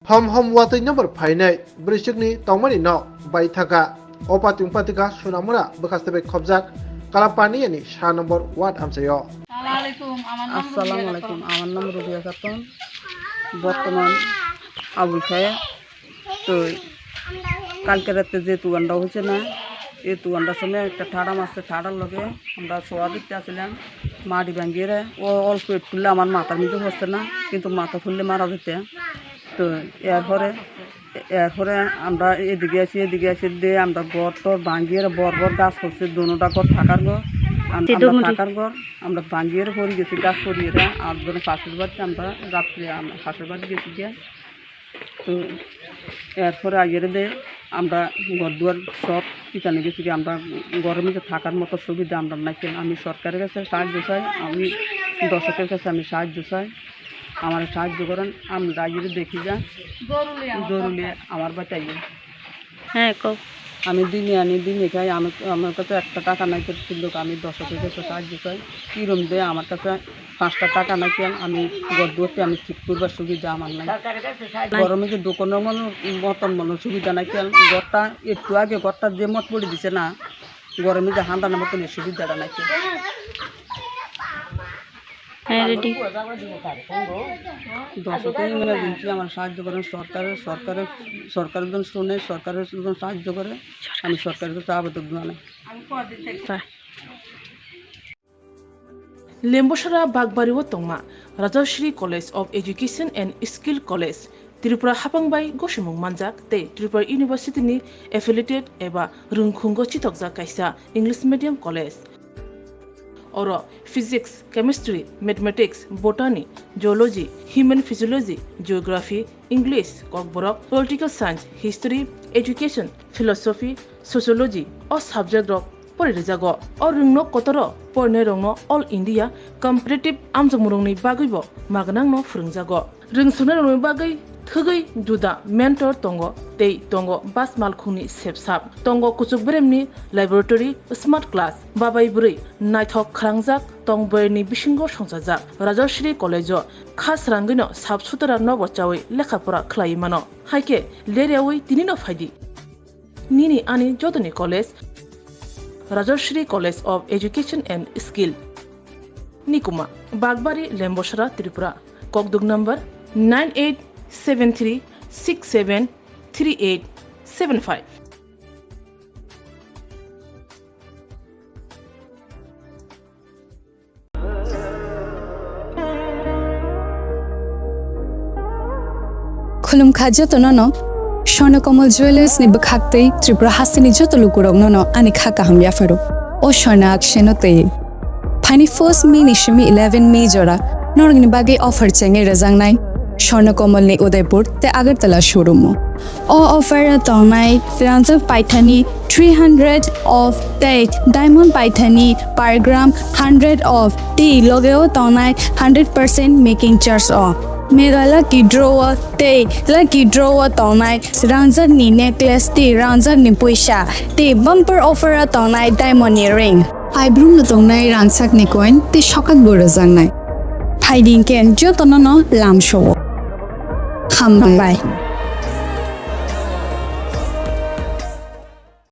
hom watui number phainai bristikni tongmani no bai thaka opating patika sunamura bekastabe khobjak kalapani ani sha number ward amsayo আসসালামু আলাইকুম আমার নাম রুবিয়া খাতুন বর্তমান আবুল খায়ে তো কালকে রাতে যে তুগানটা হয়েছে না এই তুগানটার সময় একটা ঠাড়া মারছে ঠাড়ার লগে আমরা সোয়া দিতে আসলাম মাটি ভাঙিয়ে ও অল্প পেট ফুললে আমার মাথার নিচে বসছে না কিন্তু মাথা ফুললে মারা যেতে তো এরপরে আমরা এদিকে আসি দিয়ে আমরা ঘর তো ভাঙিয়ে বড় গাছ করছি দুটা ঘর থাকার ঘর থাকার ঘর আমরা ভাঙিয়ে পড়ে গেছি গাছ পরিয়ে আর ধরুন পাশের বাড়িতে আমরা রাত্রে পাশের বাড়ি গেছি গিয়ে তো এরপরে আগের দিয়ে আমরা ঘর দুয়ার সব পিছনে গেছি গিয়ে আমরা ঘরের মধ্যে থাকার মতো সুবিধা আমরা নাই আমি সরকারের কাছে সাহায্য চাই আমি দর্শকের কাছে আমি সাহায্য চাই আমার সাহায্য করেন আমরা আগের দেখি যা জরুরি আমার বাচ্চাই হ্যাঁ আমি দিনে খাই আমার কাছে একটা টাকা নাই কিন্তু আমি দর্শকের কাছে সাহায্য চাই কিরম দেয় আমার কাছে 5টা টাকা নাই কেন আমি ঘর দুয়ারতে আমি ঠিক করবার সুবিধা আমার নাই গরমে যে দোকানের মতন সুবিধা নাই কেন ঘরটা একটু আগে ঘরটা যে মত পড়ে দিছে না গরমে যে হান্দানোর মতন এই সুবিধাটা নাই কেন দর্শকের দিনটি আমার সাহায্য করেন সরকারের জন্য শুনে সরকারের জন্য সাহায্য করে আমি সরকারের কাছে আবেদন জানাই Lembosara Bagbariwo Tongma, Rajashri College of Education and Skill College, Tripura Hapangbai Goshimung Manjak, Te Tripura University ni affiliated eba Rungkhungo Chitokja Kaisa English Medium College. Oro Physics, Chemistry, Mathematics, Botany, Geology, Human Physiology, Geography, English, Kokborok, Political Science, History, Education, Philosophy, Sociology, or subject of Porijago, or Rungno Kotoro, Pornerongno, All India, Comparative Amjamurungni Bagibo, Magnang no Frungjago. Ring Sunarung Bagai, Thugai, Duda, Mentor Tongo, Tei Tongo, Bas Malkuni Sepsap, Tongo Kuchukbremni, Laboratory, Smart Class, Babai Buri, Nighthawk Krangjak, Tongberni Bishingo Shonsajak, Rajashri College, Khas Rangino, Subsutara Novochawi, Lekapura Klaimano, Haike, Leriawi, Tinino Fadi. Nini Ani Jodani College, Rajashri College of Education and Skill. Nikuma, Bagbari, Lembosara, Tripura. Kokdug number 9873673875. Khulum khajo to no Swarnakomal Jewelers ni bakhakte Tripura hasini joto lukurok no ani khaka hamya faro o Swarna action te Pani 1st May ni shimi 11 May jora norgni bage offer chenge razang nai Swarnakomal ni Udaipur te Agartala showroom o offer tonai Firanza Paithani 300 of date diamond Paithani per gram 100 of tea logeo tonai 100% making charge off Mega lucky drawer te lucky drawer tonai Ranjan ni necklace te Ranjan ni puisha te bumper offer tonai diamond ring Ibrum na tonai ransak ni coin te shokat borazang nai Hiding ken jo tonono lam show Ham bye